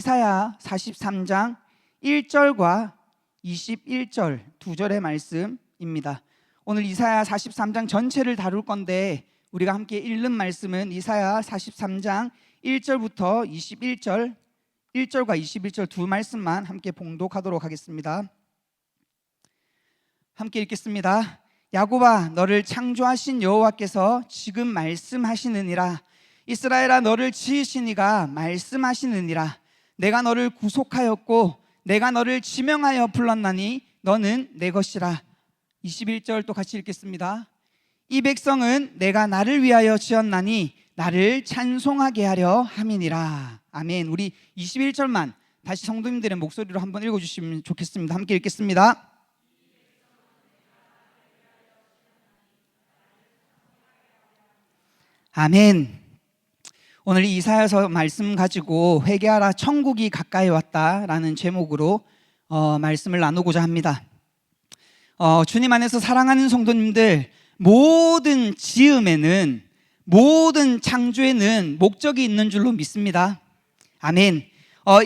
이사야 43장 1절과 21절 두 절의 말씀입니다. 오늘 이사야 43장 전체를 다룰 건데 우리가 함께 읽는 말씀은 이사야 43장 1절부터 21절, 1절과 21절 두 말씀만 함께 봉독하도록 하겠습니다. 함께 읽겠습니다. 야곱아, 너를 창조하신 여호와께서 지금 말씀하시느니라. 이스라엘아, 너를 지으신 이가 말씀하시느니라. 내가 너를 구속하였고 내가 너를 지명하여 불렀나니 너는 내 것이라. 21절 또 같이 읽겠습니다. 이 백성은 내가 나를 위하여 지었나니 나를 찬송하게 하려 함이니라. 아멘. 우리 21절만 다시 성도님들의 목소리로 한번 읽어주시면 좋겠습니다. 함께 읽겠습니다. 아멘. 오늘 이사야서 말씀 가지고 회개하라 천국이 가까이 왔다라는 제목으로 말씀을 나누고자 합니다. 주님 안에서 사랑하는 성도님들, 모든 지음에는, 모든 창조에는 목적이 있는 줄로 믿습니다. 아멘.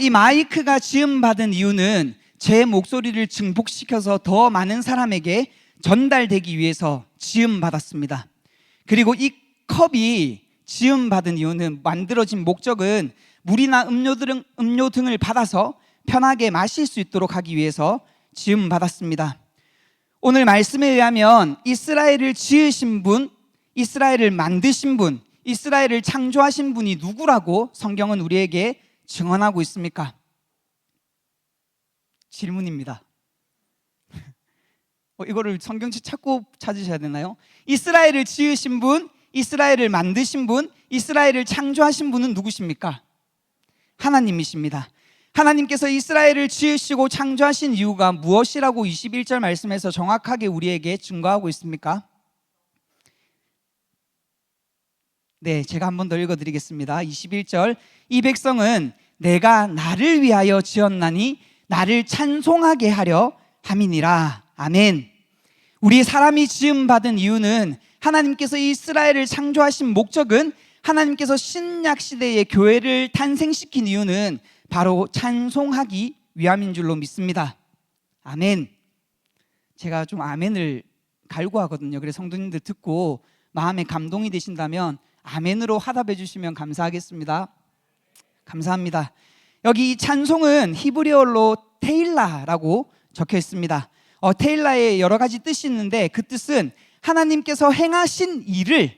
이 마이크가 지음받은 이유는 제 목소리를 증폭시켜서 더 많은 사람에게 전달되기 위해서 지음받았습니다. 그리고 이 컵이 지음받은 이유는, 만들어진 목적은 물이나 음료 등을 받아서 편하게 마실 수 있도록 하기 위해서 지음받았습니다. 오늘 말씀에 의하면 이스라엘을 지으신 분, 이스라엘을 만드신 분, 이스라엘을 창조하신 분이 누구라고 성경은 우리에게 증언하고 있습니까? 질문입니다. 이거를 성경책 찾고 찾으셔야 되나요? 이스라엘을 지으신 분, 이스라엘을 만드신 분, 이스라엘을 창조하신 분은 누구십니까? 하나님이십니다. 하나님께서 이스라엘을 지으시고 창조하신 이유가 무엇이라고 21절 말씀에서 정확하게 우리에게 증거하고 있습니까? 네, 제가 한 번 더 읽어드리겠습니다. 21절, 이 백성은 내가 나를 위하여 지었나니 나를 찬송하게 하려 함이니라. 아멘. 우리 사람이 지음받은 이유는, 하나님께서 이스라엘을 창조하신 목적은, 하나님께서 신약 시대의 교회를 탄생시킨 이유는 바로 찬송하기 위함인 줄로 믿습니다. 아멘. 제가 좀 아멘을 갈구하거든요. 그래서 성도님들 듣고 마음에 감동이 되신다면 아멘으로 화답해 주시면 감사하겠습니다. 감사합니다. 여기 이 찬송은 히브리어로 테일라라고 적혀 있습니다. 테일라에 여러 가지 뜻이 있는데 그 뜻은 하나님께서 행하신 일을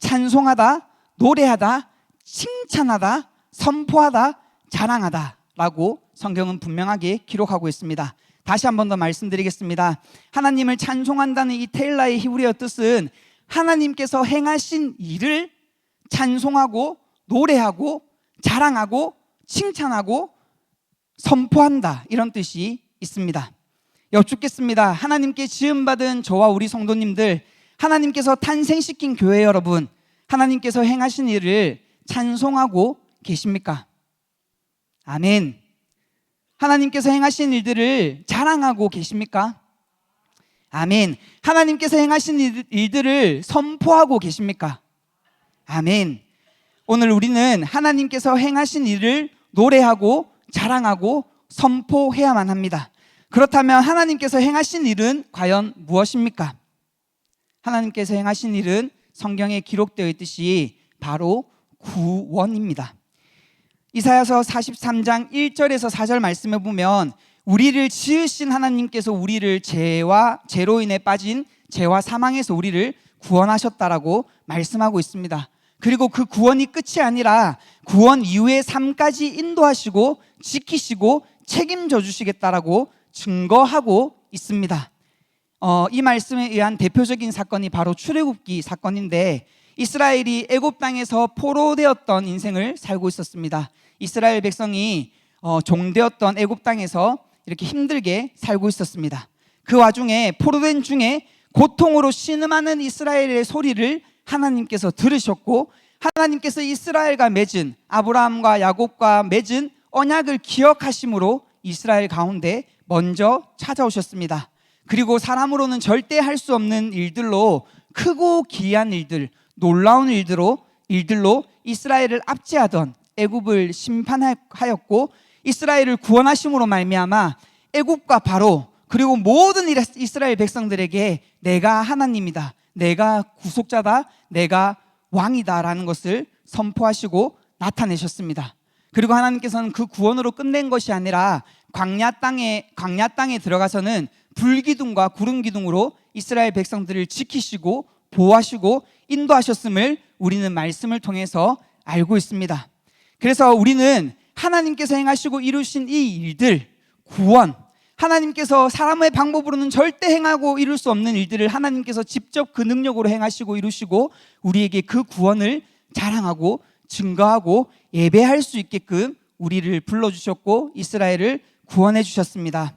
찬송하다, 노래하다, 칭찬하다, 선포하다, 자랑하다 라고 성경은 분명하게 기록하고 있습니다. 다시 한 번 더 말씀드리겠습니다. 하나님을 찬송한다는 이 테일라의 히브리어 뜻은 하나님께서 행하신 일을 찬송하고, 노래하고, 자랑하고, 칭찬하고, 선포한다, 이런 뜻이 있습니다. 여쭙겠습니다. 하나님께 지음받은 저와 우리 성도님들, 하나님께서 탄생시킨 교회 여러분, 하나님께서 행하신 일을 찬송하고 계십니까? 아멘. 하나님께서 행하신 일들을 자랑하고 계십니까? 아멘. 하나님께서 행하신 일들을 선포하고 계십니까? 아멘. 오늘 우리는 하나님께서 행하신 일을 노래하고 자랑하고 선포해야만 합니다. 그렇다면 하나님께서 행하신 일은 과연 무엇입니까? 하나님께서 행하신 일은 성경에 기록되어 있듯이 바로 구원입니다. 이사야서 43장 1절에서 4절 말씀에 보면 우리를 지으신 하나님께서 우리를 죄로 인해 빠진 죄와 사망에서 우리를 구원하셨다라고 말씀하고 있습니다. 그리고 그 구원이 끝이 아니라 구원 이후의 삶까지 인도하시고 지키시고 책임져 주시겠다라고 증거하고 있습니다. 이 말씀에 의한 대표적인 사건이 바로 출애굽기 사건인데, 이스라엘이 애굽 땅에서 포로되었던 인생을 살고 있었습니다. 이스라엘 백성이 종되었던 애굽 땅에서 이렇게 힘들게 살고 있었습니다. 그 와중에 포로된 중에 고통으로 신음하는 이스라엘의 소리를 하나님께서 들으셨고, 하나님께서 이스라엘과 맺은, 아브라함과 야곱과 맺은 언약을 기억하심으로 이스라엘 가운데 먼저 찾아오셨습니다. 그리고 사람으로는 절대 할 수 없는 일들로, 크고 기이한 일들, 놀라운 일들로 이스라엘을 압제하던 애굽을 심판하였고, 이스라엘을 구원하심으로 말미암아 애굽과 바로 그리고 모든 이스라엘 백성들에게 내가 하나님이다, 내가 구속자다, 내가 왕이다라는 것을 선포하시고 나타내셨습니다. 그리고 하나님께서는 그 구원으로 끝낸 것이 아니라 광야 땅에 들어가서는 불기둥과 구름기둥으로 이스라엘 백성들을 지키시고 보호하시고 인도하셨음을 우리는 말씀을 통해서 알고 있습니다. 그래서 우리는 하나님께서 행하시고 이루신 이 일들, 구원, 하나님께서 사람의 방법으로는 절대 행하고 이룰 수 없는 일들을 하나님께서 직접 그 능력으로 행하시고 이루시고 우리에게 그 구원을 자랑하고 증거하고 예배할 수 있게끔 우리를 불러주셨고 이스라엘을 구원해 주셨습니다.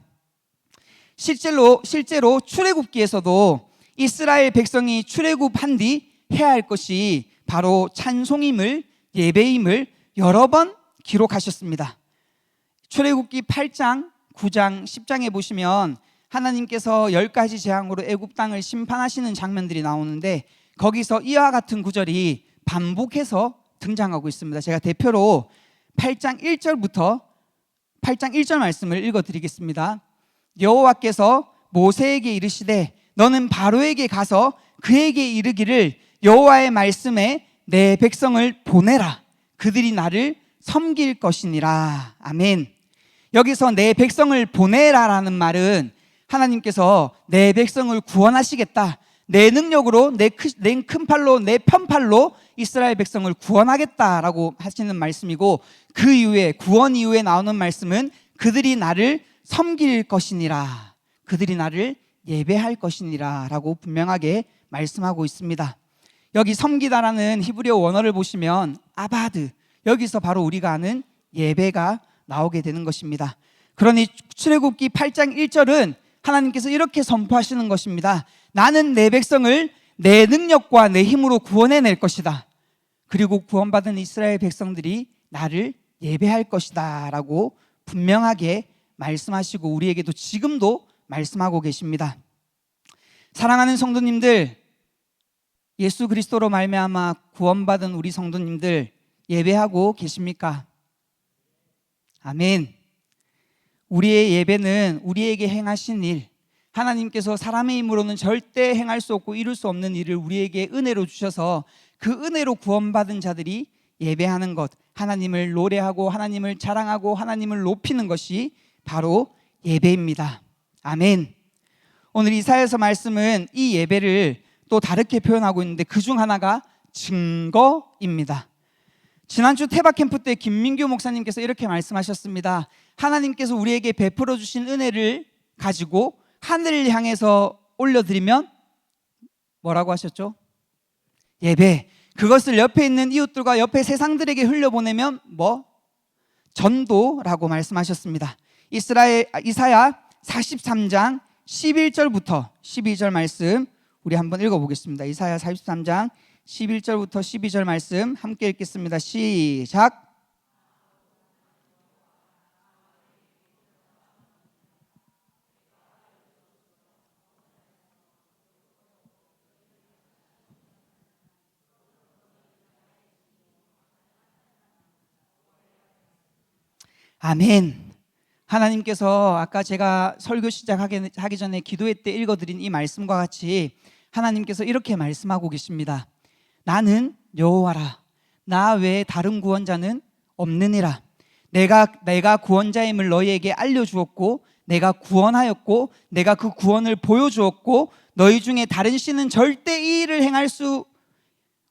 실제로 출애굽기에서도 이스라엘 백성이 출애굽한 뒤 해야 할 것이 바로 찬송임을, 예배임을 여러 번 기록하셨습니다. 출애굽기 8장, 9장, 10장에 보시면 하나님께서 10가지 재앙으로 애굽 땅을 심판하시는 장면들이 나오는데 거기서 이와 같은 구절이 반복해서 등장하고 있습니다. 제가 대표로 8장 1절 말씀을 읽어드리겠습니다. 여호와께서 모세에게 이르시되 너는 바로에게 가서 그에게 이르기를 여호와의 말씀에 내 백성을 보내라. 그들이 나를 섬길 것이니라. 아멘. 여기서 내 백성을 보내라라는 말은 하나님께서 내 백성을 구원하시겠다, 내 능력으로, 내 큰 팔로, 내 편팔로 이스라엘 백성을 구원하겠다라고 하시는 말씀이고, 그 이후에, 구원 이후에 나오는 말씀은 그들이 나를 섬길 것이니라, 그들이 나를 예배할 것이니라 라고 분명하게 말씀하고 있습니다. 여기 섬기다라는 히브리어 원어를 보시면 아바드, 여기서 바로 우리가 아는 예배가 나오게 되는 것입니다. 그러니 출애굽기 8장 1절은 하나님께서 이렇게 선포하시는 것입니다. 나는 내 백성을 내 능력과 내 힘으로 구원해낼 것이다. 그리고 구원받은 이스라엘 백성들이 나를 예배할 것이다 라고 분명하게 말씀하시고 우리에게도 지금도 말씀하고 계십니다. 사랑하는 성도님들, 예수 그리스도로 말미암아 구원받은 우리 성도님들 예배하고 계십니까? 아멘. 우리의 예배는 우리에게 행하신 일, 하나님께서 사람의 힘으로는 절대 행할 수 없고 이룰 수 없는 일을 우리에게 은혜로 주셔서 그 은혜로 구원받은 자들이 예배하는 것, 하나님을 노래하고 하나님을 자랑하고 하나님을 높이는 것이 바로 예배입니다. 아멘. 오늘 이사야서 말씀은 이 예배를 또 다르게 표현하고 있는데 그 중 하나가 증거입니다. 지난주 태박 캠프 때 김민규 목사님께서 이렇게 말씀하셨습니다. 하나님께서 우리에게 베풀어 주신 은혜를 가지고 하늘을 향해서 올려드리면 뭐라고 하셨죠? 예배. 그것을 옆에 있는 이웃들과 옆에 세상들에게 흘려보내면 전도라고 말씀하셨습니다. 이사야 43장 11절부터 12절 말씀 우리 한번 읽어보겠습니다. 이사야 43장 11절부터 12절 말씀 함께 읽겠습니다. 시작. 아멘. 하나님께서 아까 제가 설교 시작하기 전에 기도회 때 읽어드린 이 말씀과 같이 하나님께서 이렇게 말씀하고 계십니다. 나는 여호와라. 나 외에 다른 구원자는 없느니라. 내가 구원자임을 너희에게 알려주었고 내가 구원하였고 내가 그 구원을 보여주었고 너희 중에 다른 신은 절대 이 일을 행할 수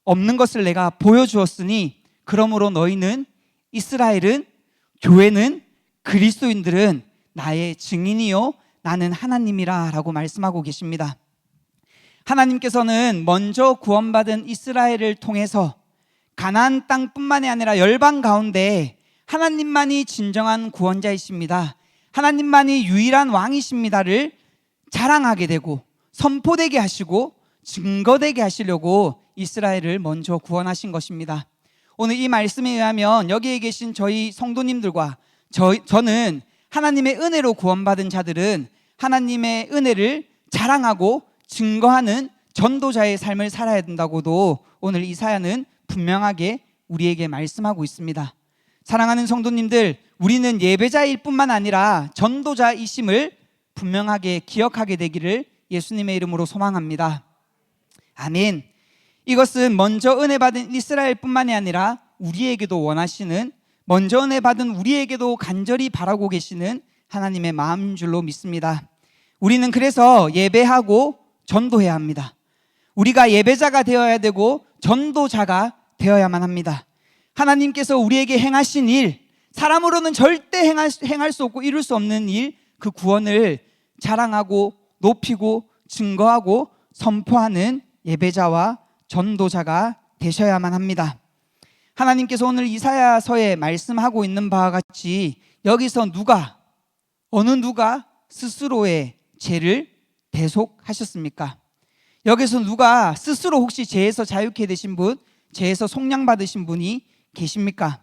없는 것을 내가 보여주었으니 그러므로 너희는, 이스라엘은, 교회는, 그리스도인들은 나의 증인이요 나는 하나님이라 라고 말씀하고 계십니다. 하나님께서는 먼저 구원받은 이스라엘을 통해서 가나안 땅뿐만이 아니라 열방 가운데 하나님만이 진정한 구원자이십니다, 하나님만이 유일한 왕이십니다를 자랑하게 되고 선포되게 하시고 증거되게 하시려고 이스라엘을 먼저 구원하신 것입니다. 오늘 이 말씀에 의하면 여기에 계신 저희 성도님들과 저는 하나님의 은혜로 구원받은 자들은 하나님의 은혜를 자랑하고 증거하는 전도자의 삶을 살아야 된다고도 오늘 이사야는 분명하게 우리에게 말씀하고 있습니다. 사랑하는 성도님들, 우리는 예배자일 뿐만 아니라 전도자이심을 분명하게 기억하게 되기를 예수님의 이름으로 소망합니다. 아멘. 이것은 먼저 은혜 받은 이스라엘 뿐만이 아니라 우리에게도 원하시는, 먼저 은혜 받은 우리에게도 간절히 바라고 계시는 하나님의 마음인 줄로 믿습니다. 우리는 그래서 예배하고 전도해야 합니다. 우리가 예배자가 되어야 되고 전도자가 되어야만 합니다. 하나님께서 우리에게 행하신 일, 사람으로는 절대 행할 수 없고 이룰 수 없는 일, 그 구원을 자랑하고 높이고 증거하고 선포하는 예배자와 전도자가 되셔야만 합니다. 하나님께서 오늘 이사야서에 말씀하고 있는 바와 같이 여기서 어느 누가 스스로의 죄를 대속하셨습니까? 여기서 누가 스스로 혹시 죄에서 자유케 되신 분, 죄에서 속량받으신 분이 계십니까?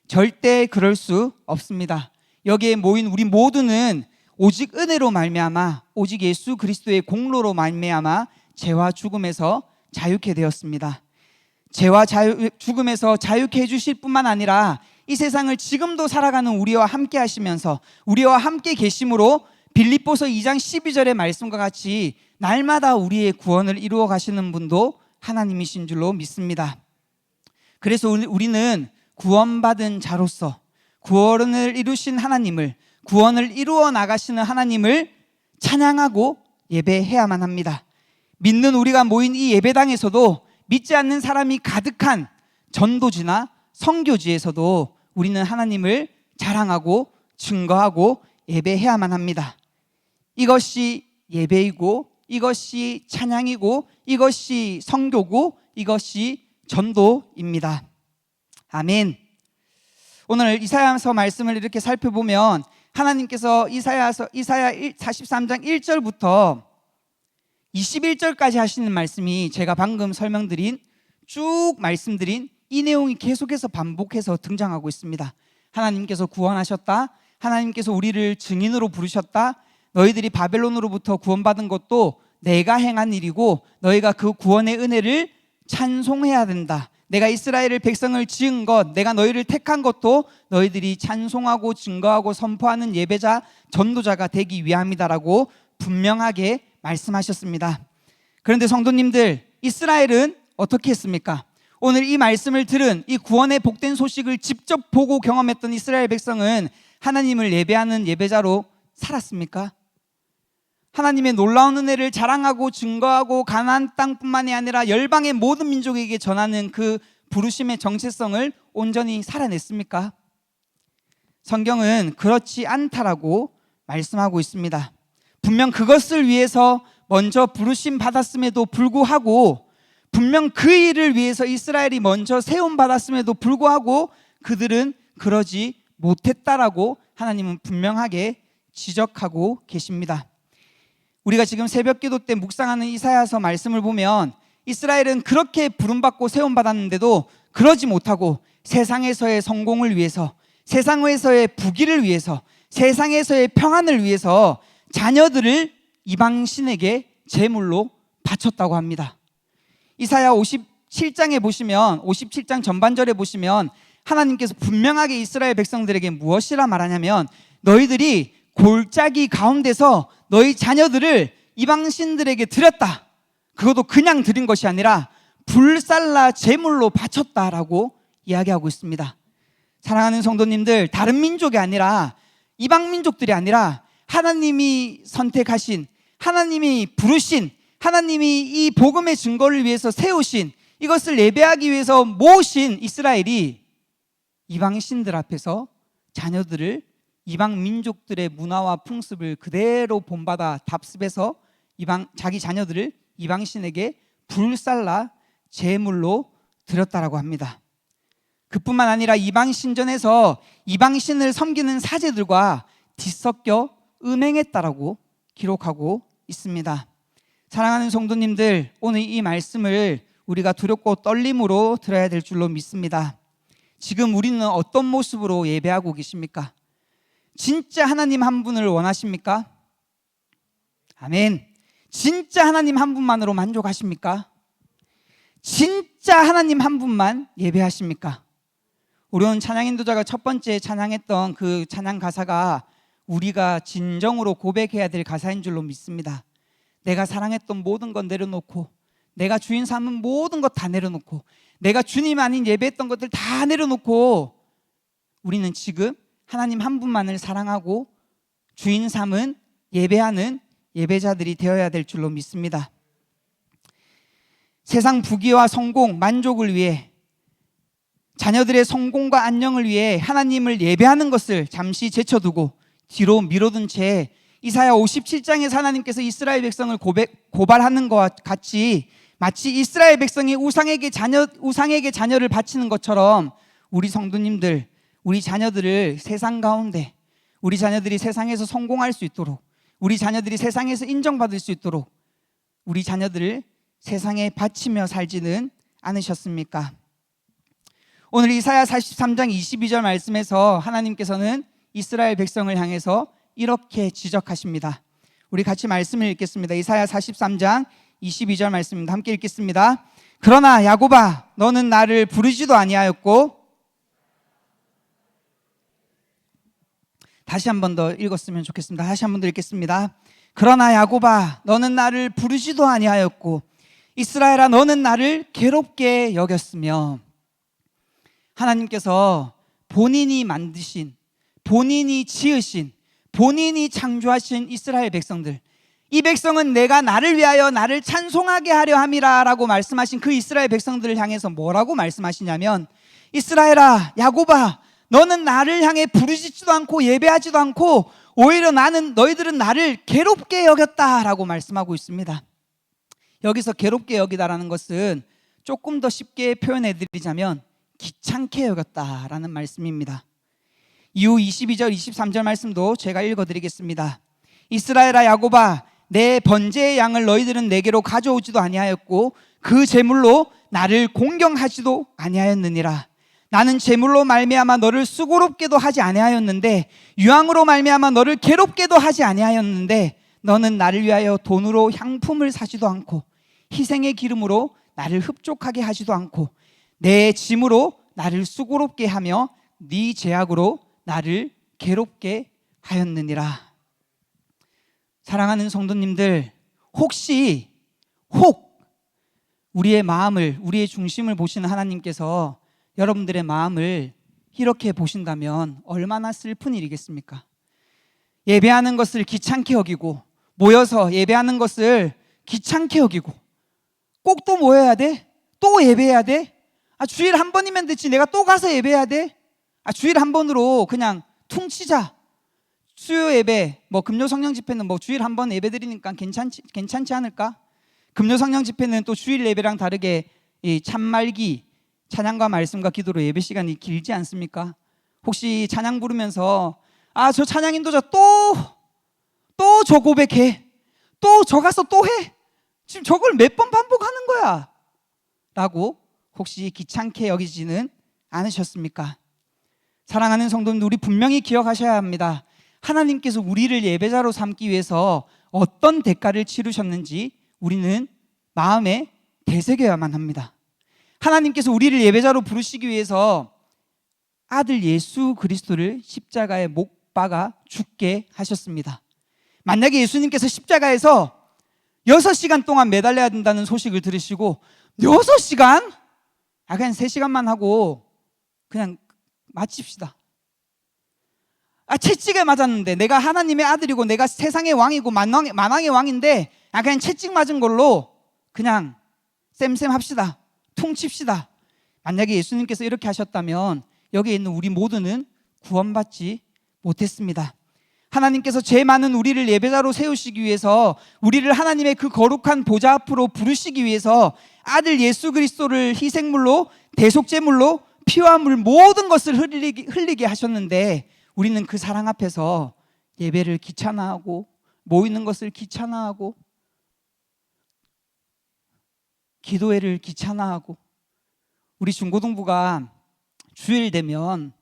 절대 그럴 수 없습니다. 여기에 모인 우리 모두는 오직 은혜로 말미암아, 오직 예수 그리스도의 공로로 말미암아 죄와 죽음에서 자유케 되었습니다. 죄와 죽음에서 자유케 해주실 뿐만 아니라 이 세상을 지금도 살아가는 우리와 함께 하시면서 우리와 함께 계심으로 빌립보서 2장 12절의 말씀과 같이 날마다 우리의 구원을 이루어 가시는 분도 하나님이신 줄로 믿습니다. 그래서 우리는 구원받은 자로서 구원을 이루신 하나님을, 구원을 이루어 나가시는 하나님을 찬양하고 예배해야만 합니다. 믿는 우리가 모인 이 예배당에서도 믿지 않는 사람이 가득한 전도지나 선교지에서도 우리는 하나님을 자랑하고 증거하고 예배해야만 합니다. 이것이 예배이고, 이것이 찬양이고, 이것이 선교고, 이것이 전도입니다. 아멘. 오늘 이사야서 말씀을 이렇게 살펴보면 하나님께서 이사야 43장 1절부터 21절까지 하시는 말씀이 제가 방금 설명드린, 쭉 말씀드린 이 내용이 계속해서 반복해서 등장하고 있습니다. 하나님께서 구원하셨다. 하나님께서 우리를 증인으로 부르셨다. 너희들이 바벨론으로부터 구원받은 것도 내가 행한 일이고 너희가 그 구원의 은혜를 찬송해야 된다. 내가 이스라엘을 백성을 지은 것, 내가 너희를 택한 것도 너희들이 찬송하고 증거하고 선포하는 예배자, 전도자가 되기 위함이다라고 분명하게 말씀하셨습니다. 그런데 성도님들, 이스라엘은 어떻게 했습니까? 오늘 이 말씀을 들은, 이 구원의 복된 소식을 직접 보고 경험했던 이스라엘 백성은 하나님을 예배하는 예배자로 살았습니까? 하나님의 놀라운 은혜를 자랑하고 증거하고 가나안 땅뿐만이 아니라 열방의 모든 민족에게 전하는 그 부르심의 정체성을 온전히 살아냈습니까? 성경은 그렇지 않다라고 말씀하고 있습니다. 분명 그것을 위해서 먼저 부르심 받았음에도 불구하고, 분명 그 일을 위해서 이스라엘이 먼저 세움 받았음에도 불구하고 그들은 그러지 못했다라고 하나님은 분명하게 지적하고 계십니다. 우리가 지금 새벽기도 때 묵상하는 이사야서 말씀을 보면 이스라엘은 그렇게 부름받고 세움받았는데도 그러지 못하고 세상에서의 성공을 위해서, 세상에서의 부귀를 위해서, 세상에서의 평안을 위해서 자녀들을 이방신에게 제물로 바쳤다고 합니다. 이사야 57장에 보시면, 57장 전반절에 보시면 하나님께서 분명하게 이스라엘 백성들에게 무엇이라 말하냐면, 너희들이 골짜기 가운데서 너희 자녀들을 이방신들에게 드렸다. 그것도 그냥 드린 것이 아니라 불살라 제물로 바쳤다라고 이야기하고 있습니다. 사랑하는 성도님들, 다른 민족이 아니라, 이방 민족들이 아니라 하나님이 선택하신, 하나님이 부르신, 하나님이 이 복음의 증거를 위해서 세우신, 이것을 예배하기 위해서 모으신 이스라엘이 이방신들 앞에서 자녀들을, 이방 민족들의 문화와 풍습을 그대로 본받아 답습해서 자기 자녀들을 이방신에게 불살라 제물로 드렸다라고 합니다. 그뿐만 아니라 이방신전에서 이방신을 섬기는 사제들과 뒤섞여 음행했다라고 기록하고 있습니다. 사랑하는 성도님들, 오늘 이 말씀을 우리가 두렵고 떨림으로 들어야 될 줄로 믿습니다. 지금 우리는 어떤 모습으로 예배하고 계십니까? 진짜 하나님 한 분을 원하십니까? 아멘. 진짜 하나님 한 분만으로 만족하십니까? 진짜 하나님 한 분만 예배하십니까? 우리 오늘 찬양 인도자가 첫 번째 찬양했던 그 찬양 가사가 우리가 진정으로 고백해야 될 가사인 줄로 믿습니다. 내가 사랑했던 모든 것 내려놓고, 내가 주인 삼은 모든 것 다 내려놓고, 내가 주님 아닌 예배했던 것들 다 내려놓고 우리는 지금 하나님 한 분만을 사랑하고 주인 삼은 예배하는 예배자들이 되어야 될 줄로 믿습니다. 세상 부귀와 성공, 만족을 위해, 자녀들의 성공과 안녕을 위해 하나님을 예배하는 것을 잠시 제쳐두고 뒤로 미뤄둔 채 이사야 57장에서 하나님께서 이스라엘 백성을 고발하는 것과 같이 마치 이스라엘 백성이 우상에게 자녀를 바치는 것처럼 우리 성도님들, 우리 자녀들을 세상 가운데, 우리 자녀들이 세상에서 성공할 수 있도록, 우리 자녀들이 세상에서 인정받을 수 있도록 우리 자녀들을 세상에 바치며 살지는 않으셨습니까? 오늘 이사야 43장 22절 말씀에서 하나님께서는 이스라엘 백성을 향해서 이렇게 지적하십니다. 우리 같이 말씀을 읽겠습니다. 이사야 43장 22절 말씀입니다. 함께 읽겠습니다. 그러나 야곱아, 너는 나를 부르지도 아니하였고, 다시 한 번 더 읽었으면 좋겠습니다. 다시 한 번 더 읽겠습니다. 그러나 야곱아, 너는 나를 부르지도 아니하였고, 이스라엘아, 너는 나를 괴롭게 여겼으며. 하나님께서 본인이 만드신, 본인이 지으신, 본인이 창조하신 이스라엘 백성들, 이 백성은 내가 나를 위하여 나를 찬송하게 하려 함이라 라고 말씀하신 그 이스라엘 백성들을 향해서 뭐라고 말씀하시냐면, 이스라엘아, 야곱아, 너는 나를 향해 부르짖지도 않고 예배하지도 않고 오히려 너희들은 나를 괴롭게 여겼다라고 말씀하고 있습니다. 여기서 괴롭게 여기다라는 것은 조금 더 쉽게 표현해 드리자면 귀찮게 여겼다라는 말씀입니다. 이후 22절 23절 말씀도 제가 읽어드리겠습니다. 이스라엘아, 야곱아, 내 번제의 양을 너희들은 내게로 가져오지도 아니하였고 그 제물로 나를 공경하지도 아니하였느니라. 나는 제물로 말미암아 너를 수고롭게도 하지 아니하였는데 유황으로 말미암아 너를 괴롭게도 하지 아니하였는데 너는 나를 위하여 돈으로 향품을 사지도 않고 희생의 기름으로 나를 흡족하게 하지도 않고 내 짐으로 나를 수고롭게 하며 네 제약으로 나를 괴롭게 하였느니라. 사랑하는 성도님들, 혹 우리의 마음을, 우리의 중심을 보시는 하나님께서 여러분들의 마음을 이렇게 보신다면 얼마나 슬픈 일이겠습니까? 예배하는 것을 귀찮게 여기고, 모여서 예배하는 것을 귀찮게 여기고, 꼭 또 모여야 돼? 또 예배해야 돼? 주일 한 번이면 됐지 내가 또 가서 예배해야 돼? 주일 한 번으로 그냥 퉁치자. 수요 예배, 금요 성령 집회는 주일 한 번 예배 드리니까 괜찮지 않을까? 금요 성령 집회는 또 주일 예배랑 다르게 이 참말기, 찬양과 말씀과 기도로 예배 시간이 길지 않습니까? 혹시 찬양 부르면서 저 찬양 인도자 또 저 고백해, 또 저 가서 또 해, 지금 저걸 몇 번 반복하는 거야 라고 혹시 귀찮게 여기지는 않으셨습니까? 사랑하는 성도님들, 우리 분명히 기억하셔야 합니다. 하나님께서 우리를 예배자로 삼기 위해서 어떤 대가를 치르셨는지 우리는 마음에 되새겨야만 합니다. 하나님께서 우리를 예배자로 부르시기 위해서 아들 예수 그리스도를 십자가에 못 박아 죽게 하셨습니다. 만약에 예수님께서 십자가에서 6시간 동안 매달려야 된다는 소식을 들으시고 6시간? 그냥 3시간만 하고 그냥 마칩시다. 채찍에 맞았는데, 내가 하나님의 아들이고 내가 세상의 왕이고 만왕의 왕인데 그냥 채찍 맞은 걸로 그냥 쌤쌤 합시다, 퉁칩시다. 만약에 예수님께서 이렇게 하셨다면 여기에 있는 우리 모두는 구원받지 못했습니다. 하나님께서 죄 많은 우리를 예배자로 세우시기 위해서, 우리를 하나님의 그 거룩한 보좌 앞으로 부르시기 위해서 아들 예수 그리스도를 희생물로, 대속제물로 피와 물 모든 것을 흘리게 하셨는데 우리는 그 사랑 앞에서 예배를 귀찮아하고 모이는 것을 귀찮아하고 기도회를 귀찮아하고, 우리 중고등부가 주일 되면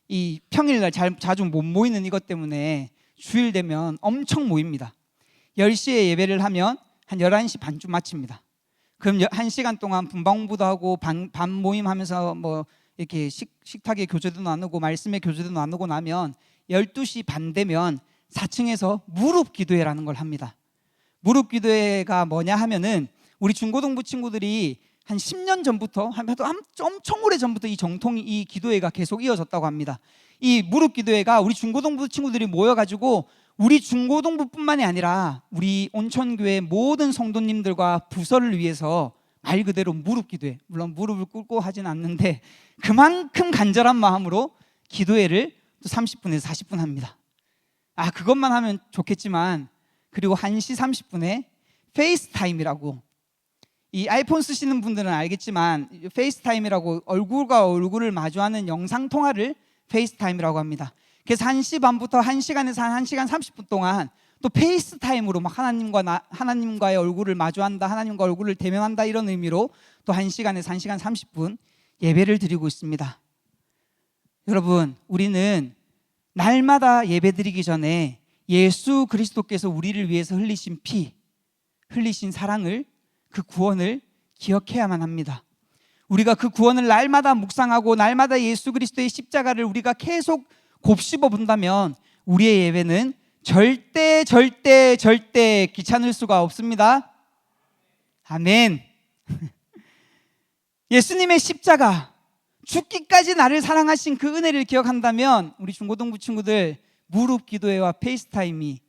이 평일날 자주 못 모이는 이것 때문에 주일 되면 엄청 모입니다. 10시에 예배를 하면 한 11시 반쯤 마칩니다. 그럼 1시간 동안 분방공부도 하고 반 모임 하면서 이렇게 식탁에 교제도 나누고 말씀의 교제도 나누고 나면 12시 반 되면 4층에서 무릎 기도회라는 걸 합니다. 무릎 기도회가 뭐냐 하면은 우리 중고등부 친구들이 한 10년 전부터 엄청 오래 전부터 이 정통이 이 기도회가 계속 이어졌다고 합니다. 이 무릎 기도회가 우리 중고등부 친구들이 모여가지고 우리 중고등부뿐만이 아니라 우리 온천교회 모든 성도님들과 부서를 위해서 말 그대로 무릎 기도회, 물론 무릎을 꿇고 하진 않는데 그만큼 간절한 마음으로 기도회를 또 30분에서 40분 합니다. 그것만 하면 좋겠지만, 그리고 1시 30분에 페이스타임이라고, 이 아이폰 쓰시는 분들은 알겠지만 페이스타임이라고 얼굴과 얼굴을 마주하는 영상통화를 페이스타임이라고 합니다. 그래서 1시 반부터 1시간에서 한 1시간 30분 동안 또 페이스타임으로 막 하나님과의 얼굴을 마주한다, 하나님과 얼굴을 대면한다, 이런 의미로 또 1시간에서 1시간 30분 예배를 드리고 있습니다. 여러분, 우리는 날마다 예배드리기 전에 예수 그리스도께서 우리를 위해서 흘리신 피, 흘리신 사랑을, 그 구원을 기억해야만 합니다. 우리가 그 구원을 날마다 묵상하고 날마다 예수 그리스도의 십자가를 우리가 계속 곱씹어 본다면 우리의 예배는 절대 귀찮을 수가 없습니다. 아멘. 예수님의 십자가, 죽기까지 나를 사랑하신 그 은혜를 기억한다면 우리 중고등부 친구들 무릎 기도회와 페이스타임이,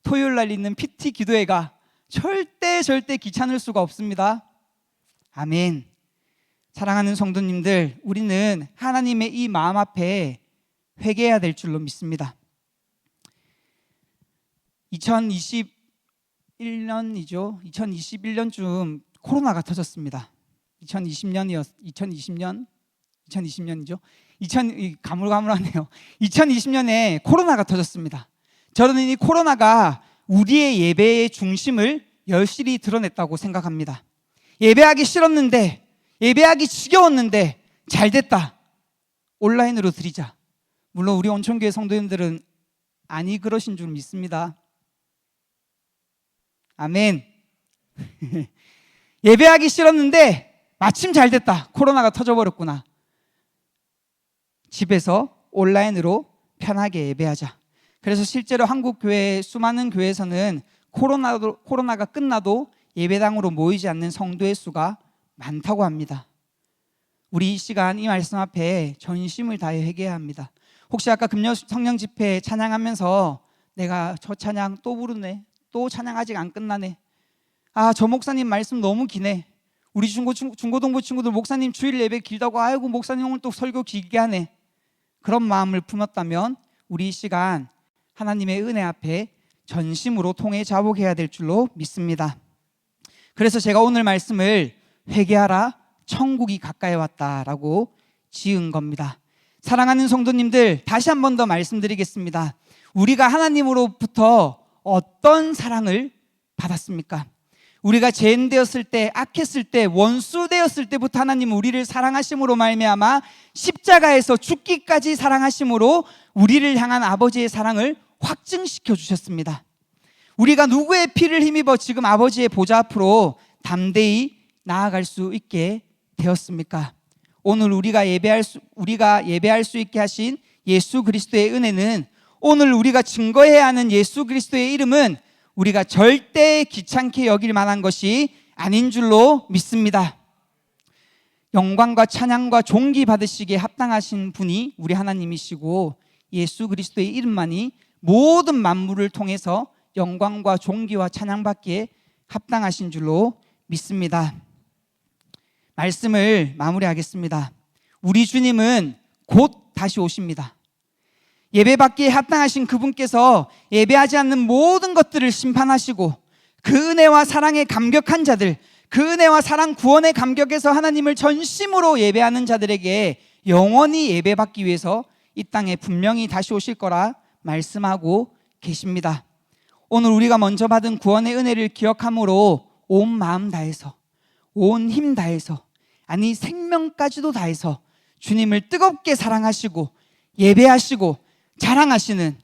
토요일 날 있는 PT 기도회가 절대 귀찮을 수가 없습니다. 아멘. 사랑하는 성도님들, 우리는 하나님의 이 마음 앞에 회개해야 될 줄로 믿습니다. 2021년쯤 코로나가 터졌습니다. 2020년이죠. 2020년에 코로나가 터졌습니다. 저는 이 코로나가 우리의 예배의 중심을 여실히 드러냈다고 생각합니다. 예배하기 싫었는데, 예배하기 지겨웠는데 잘 됐다, 온라인으로 드리자. 물론 우리 온천교회 성도님들은 아니 그러신 줄 믿습니다. 아멘. 예배하기 싫었는데 마침 잘 됐다, 코로나가 터져버렸구나, 집에서 온라인으로 편하게 예배하자. 그래서 실제로 한국 교회 수많은 교회에서는 코로나가 끝나도 예배당으로 모이지 않는 성도의 수가 많다고 합니다. 우리 이 시간 이 말씀 앞에 전심을 다해 회개해야 합니다. 혹시 아까 금요 성령 집회 찬양하면서 내가 저 찬양 또 부르네, 또 찬양 아직 안 끝나네, 저 목사님 말씀 너무 기네, 우리 중고등부 친구들 목사님 주일 예배 길다고, 아이고 목사님 오늘 또 설교 길게 하네, 그런 마음을 품었다면 우리 이 시간 하나님의 은혜 앞에 전심으로 통해 자복해야 될 줄로 믿습니다. 그래서 제가 오늘 말씀을 회개하라, 천국이 가까이 왔다라고 지은 겁니다. 사랑하는 성도님들, 다시 한 번 더 말씀드리겠습니다. 우리가 하나님으로부터 어떤 사랑을 받았습니까? 우리가 죄인 되었을 때, 악했을 때, 원수 되었을 때부터 하나님은 우리를 사랑하심으로 말미암아 십자가에서 죽기까지 사랑하심으로 우리를 향한 아버지의 사랑을 확증시켜 주셨습니다. 우리가 누구의 피를 힘입어 지금 아버지의 보좌 앞으로 담대히 나아갈 수 있게 되었습니까? 오늘 우리가 예배할 수 있게 하신 예수 그리스도의 은혜는, 오늘 우리가 증거해야 하는 예수 그리스도의 이름은 우리가 절대 귀찮게 여길 만한 것이 아닌 줄로 믿습니다. 영광과 찬양과 존귀 받으시기에 합당하신 분이 우리 하나님이시고, 예수 그리스도의 이름만이 모든 만물을 통해서 영광과 존귀와 찬양받기에 합당하신 줄로 믿습니다. 말씀을 마무리하겠습니다. 우리 주님은 곧 다시 오십니다. 예배받기에 합당하신 그분께서 예배하지 않는 모든 것들을 심판하시고, 그 은혜와 사랑에 감격한 자들, 그 은혜와 사랑 구원의 감격에서 하나님을 전심으로 예배하는 자들에게 영원히 예배받기 위해서 이 땅에 분명히 다시 오실 거라 말씀하고 계십니다. 오늘 우리가 먼저 받은 구원의 은혜를 기억함으로 온 마음 다해서, 온 힘 다해서, 아니 생명까지도 다해서 주님을 뜨겁게 사랑하시고 예배하시고 자랑하시는,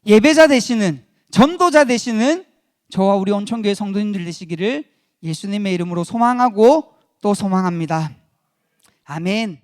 예배자 되시는, 전도자 되시는 저와 우리 온천교회 성도님들 되시기를 예수님의 이름으로 소망하고 또 소망합니다. 아멘.